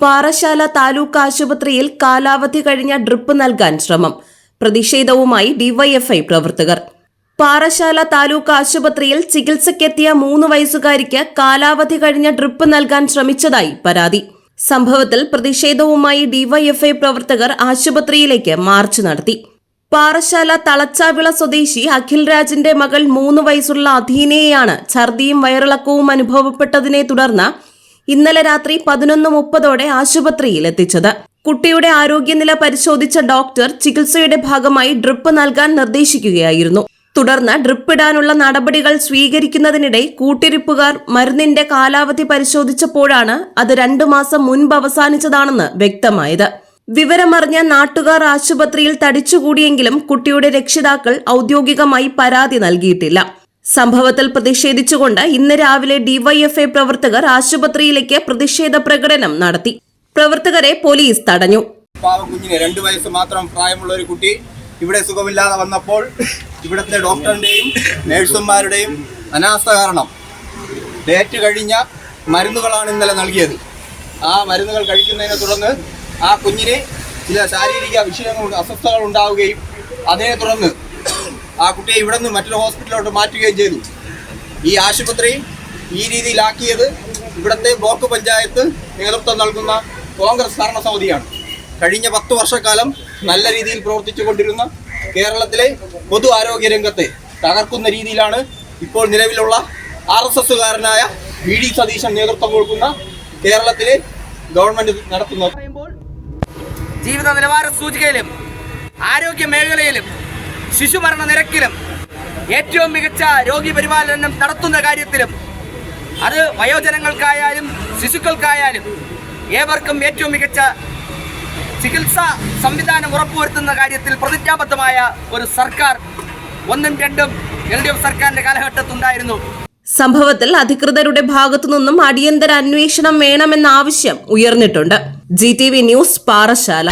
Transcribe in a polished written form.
പാറശാല താലൂക്ക് ആശുപത്രിയിൽ കാലാവധി കഴിഞ്ഞ ഡ്രിപ്പ് നൽകാൻ ശ്രമം. പ്രതിഷേധവുമായി ഡിവൈഎഫ്ഐ പ്രവർത്തകർ. പാറശാല താലൂക്ക് ആശുപത്രിയിൽ ചികിത്സയ്ക്കെത്തിയ 3 വയസ്സുകാരിക്ക് കാലാവധി കഴിഞ്ഞ ഡ്രിപ്പ് നൽകാൻ ശ്രമിച്ചതായി പരാതി. സംഭവത്തിൽ പ്രതിഷേധവുമായി ഡിവൈഎഫ്ഐ പ്രവർത്തകർ ആശുപത്രിയിലേക്ക് മാർച്ച് നടത്തി. പാറശാല തളച്ചാവിള സ്വദേശി അഖിൽ രാജിന്റെ മകൾ 3 വയസ്സുള്ള അധീനയെയാണ് ഛർദിയും വയറിളക്കവും അനുഭവപ്പെട്ടതിനെ തുടർന്ന് ഇന്നലെ രാത്രി 11:30 ആശുപത്രിയിൽ എത്തിച്ചത്. കുട്ടിയുടെ ആരോഗ്യനില പരിശോധിച്ച ഡോക്ടർ ചികിത്സയുടെ ഭാഗമായി ഡ്രിപ്പ് നൽകാൻ നിർദ്ദേശിക്കുകയായിരുന്നു. തുടർന്ന് ഡ്രിപ്പ് ഇടാനുള്ള നടപടികൾ സ്വീകരിക്കുന്നതിനിടെ കൂട്ടിരിപ്പുകാർ മരുന്നിന്റെ കാലാവധി പരിശോധിച്ചപ്പോഴാണ് അത് 2 മാസം മുൻപ് അവസാനിച്ചതാണെന്ന് വ്യക്തമായത്. വിവരമറിഞ്ഞ നാട്ടുകാർ ആശുപത്രിയിൽ തടിച്ചുകൂടിയെങ്കിലും കുട്ടിയുടെ രക്ഷിതാക്കൾ ഔദ്യോഗികമായി പരാതി നൽകിയിട്ടില്ല. സംഭവത്തിൽ പ്രതിഷേധിച്ചുകൊണ്ട് ഇന്ന് രാവിലെ ഡിവൈഎഫ്ഐ പ്രവർത്തകർ ആശുപത്രിയിലേക്ക് പ്രതിഷേധ പ്രകടനം നടത്തി. പ്രവർത്തകരെ പോലീസ് തടഞ്ഞു. കുഞ്ഞിന് 2 വയസ്സ് മാത്രം പ്രായമുള്ള ഒരു കുട്ടി ഇവിടെ സുഖമില്ലാതെ വന്നപ്പോൾ ഇവിടുത്തെ ഡോക്ടറിന്റെയും നഴ്സുമാരുടെയും അനാസ്ഥ കാരണം ഡേറ്റ് കഴിഞ്ഞ മരുന്നുകളാണ് ഇന്നലെ നൽകിയത്. ആ മരുന്നുകൾ കഴിക്കുന്നതിനെ തുടർന്ന് ആ കുഞ്ഞിന് ചില ശാരീരിക വിഷയങ്ങൾ അസ്വസ്ഥതകൾ ഉണ്ടാവുകയും അതിനെ തുടർന്ന് ആ കുട്ടിയെ ഇവിടെ നിന്ന് മറ്റൊരു ഹോസ്പിറ്റലിലോട്ട് മാറ്റുകയും ചെയ്തു. ഈ ആശുപത്രി ഈ രീതിയിലാക്കിയത് ഇവിടുത്തെ ബ്ലോക്ക് പഞ്ചായത്ത് നേതൃത്വം നൽകുന്ന കോൺഗ്രസ് ഭരണസമിതിയാണ്. കഴിഞ്ഞ 10 വർഷക്കാലം നല്ല രീതിയിൽ പ്രവർത്തിച്ചു കൊണ്ടിരുന്ന കേരളത്തിലെ പൊതു ആരോഗ്യ രംഗത്തെ തകർക്കുന്ന രീതിയിലാണ് ഇപ്പോൾ നിലവിലുള്ള RSSകാരനായ VD സതീശൻ നേതൃത്വം കൊടുക്കുന്ന കേരളത്തിലെ ഗവൺമെന്റ് നടത്തുന്നത്. ജീവിത നിലവാര സൂചികയിലും ആരോഗ്യ മേഖലയിലും ശിശുമരണ നിരക്കിലും ഏറ്റവും മികച്ച രോഗി പരിപാലനം നടത്തുന്ന കാര്യത്തിലും അത് വയോജനങ്ങൾക്കായാലും ശിശുക്കൾക്കായാലും ഏവർക്കും ഏറ്റവും മികച്ച ചികിത്സാ സംവിധാനം ഉറപ്പുവരുത്തുന്ന കാര്യത്തിൽ പ്രതിജ്ഞാബദ്ധമായ ഒരു സർക്കാർ 1ഉം 2ഉം LDF സർക്കാരിന്റെ കാലഘട്ടത്തുണ്ടായിരുന്നു. സംഭവത്തിൽ അധികൃതരുടെ ഭാഗത്തുനിന്നും അടിയന്തര അന്വേഷണം വേണമെന്ന ആവശ്യം ഉയർന്നിട്ടുണ്ട്. GTV news, Parassala.